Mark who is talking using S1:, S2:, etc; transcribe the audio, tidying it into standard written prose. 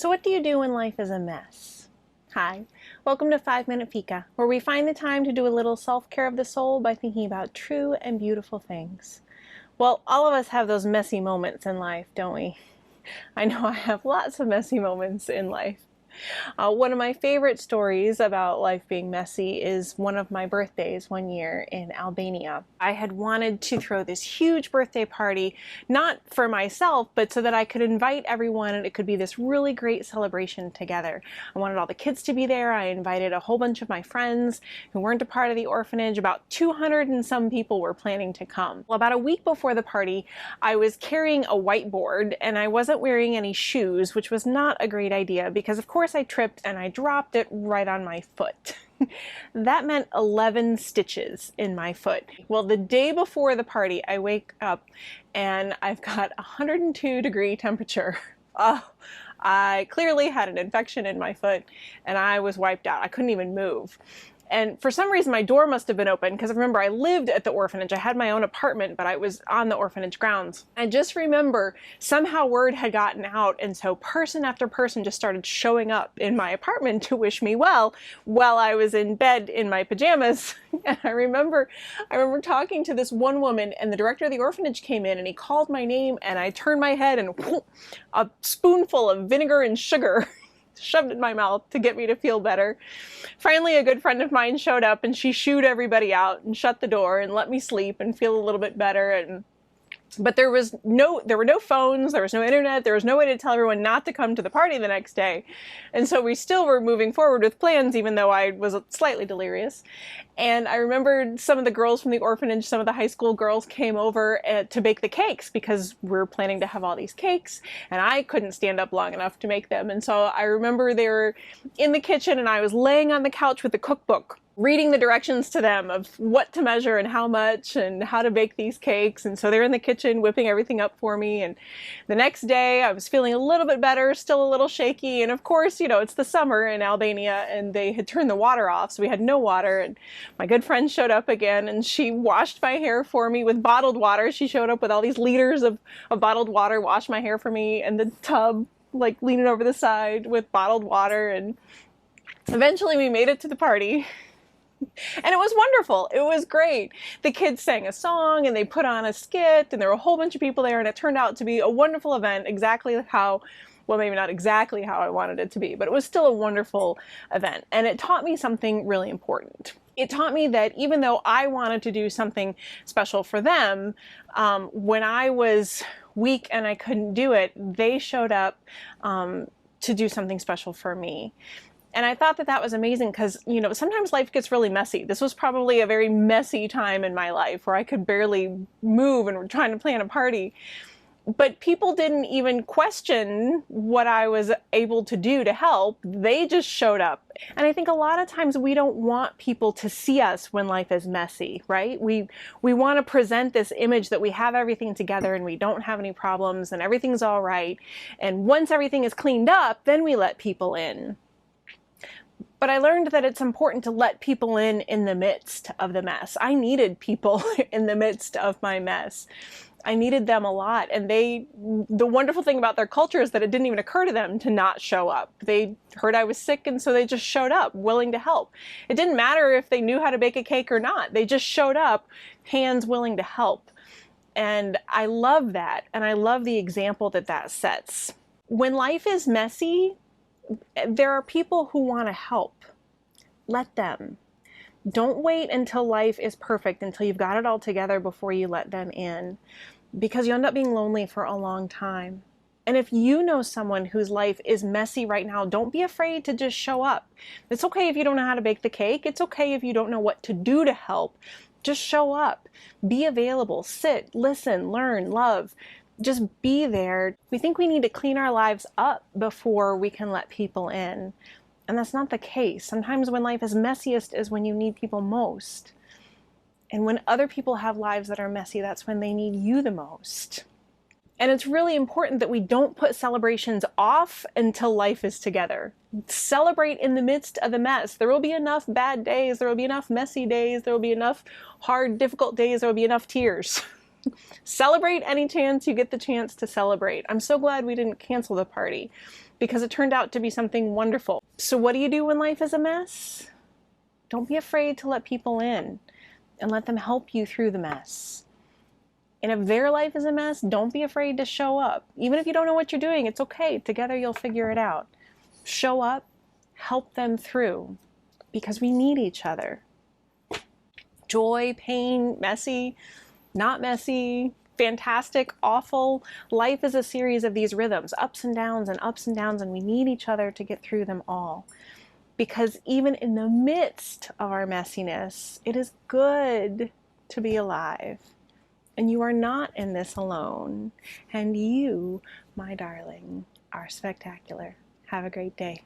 S1: So what do you do when life is a mess? Hi, welcome to 5-Minute Fika, where we find the time to do a little self-care of the soul by thinking about true and beautiful things. Well, all of us have those messy moments in life, don't we? I know I have lots of messy moments in life. One of my favorite stories about life being messy is one of my birthdays one year in Albania. I had wanted to throw this huge birthday party, not for myself, but so that I could invite everyone and it could be this really great celebration together. I wanted all the kids to be there. I invited a whole bunch of my friends who weren't a part of the orphanage. About 200 and some people were planning to come. Well, about a week before the party, I was carrying a whiteboard and I wasn't wearing any shoes, which was not a great idea because of course I tripped and I dropped it right on my foot. That meant 11 stitches in my foot. Well, the day before the party, I wake up and I've got 102-degree temperature. Oh, I clearly had an infection in my foot and I was wiped out. I couldn't even move. And for some reason, my door must have been open because remember, I lived at the orphanage. I had my own apartment, but I was on the orphanage grounds. I just remember somehow word had gotten out, and so person after person just started showing up in my apartment to wish me well while I was in bed in my pajamas. And I remember talking to this one woman, and the director of the orphanage came in, and he called my name, and I turned my head, and whoop, a spoonful of vinegar and sugar shoved in my mouth to get me to feel better. Finally, a good friend of mine showed up and she shooed everybody out and shut the door and let me sleep and feel a little bit better. But there were no phones, there was no internet, there was no way to tell everyone not to come to the party the next day. And so we still were moving forward with plans, even though I was slightly delirious. And I remembered some of the girls from the orphanage, some of the high school girls came over to bake the cakes because we were planning to have all these cakes and I couldn't stand up long enough to make them. And so I remember they were in the kitchen and I was laying on the couch with the cookbook, reading the directions to them of what to measure and how much and how to bake these cakes. And so they're in the kitchen whipping everything up for me. And the next day I was feeling a little bit better, still a little shaky. And of course, you know, it's the summer in Albania and they had turned the water off. So we had no water. And my good friend showed up again and she washed my hair for me with bottled water. She showed up with all these liters of bottled water, washed my hair for me, and the tub like leaning over the side with bottled water. And eventually we made it to the party. And it was wonderful. It was great. The kids sang a song and they put on a skit and there were a whole bunch of people there and it turned out to be a wonderful event, exactly how, well, maybe not exactly how I wanted it to be, but it was still a wonderful event. And it taught me something really important. It taught me that even though I wanted to do something special for them, when I was weak and I couldn't do it, they showed up to do something special for me. And I thought that that was amazing because, you know, sometimes life gets really messy. This was probably a very messy time in my life where I could barely move and were trying to plan a party. But people didn't even question what I was able to do to help. They just showed up. And I think a lot of times we don't want people to see us when life is messy, right? We want to present this image that we have everything together and we don't have any problems and everything's all right. And once everything is cleaned up, then we let people in. But I learned that it's important to let people in the midst of the mess. I needed people in the midst of my mess. I needed them a lot. And the wonderful thing about their culture is that it didn't even occur to them to not show up. They heard I was sick and so they just showed up willing to help. It didn't matter if they knew how to bake a cake or not. They just showed up, hands willing to help. And I love that. And I love the example that that sets. When life is messy, there are people who want to help. Let them. Don't wait until life is perfect, until you've got it all together before you let them in, because you end up being lonely for a long time. And if you know someone whose life is messy right now, don't be afraid to just show up. It's okay if you don't know how to bake the cake. It's okay if you don't know what to do to help. Just show up. Be available. Sit, listen, learn, love. Just be there. We think we need to clean our lives up before we can let people in. And that's not the case. Sometimes when life is messiest is when you need people most. And when other people have lives that are messy, that's when they need you the most. And it's really important that we don't put celebrations off until life is together. Celebrate in the midst of the mess. There will be enough bad days. There will be enough messy days. There will be enough hard, difficult days. There will be enough tears. Celebrate any chance you get the chance to celebrate. I'm so glad we didn't cancel the party because it turned out to be something wonderful. So what do you do when life is a mess? Don't be afraid to let people in and let them help you through the mess. And if their life is a mess, don't be afraid to show up. Even if you don't know what you're doing, it's okay. Together you'll figure it out. Show up, help them through, because we need each other. Joy, pain, messy, not messy, fantastic, awful. Life is a series of these rhythms, ups and downs, and we need each other to get through them all. Because even in the midst of our messiness, it is good to be alive. And you are not in this alone. And you, my darling, are spectacular. Have a great day.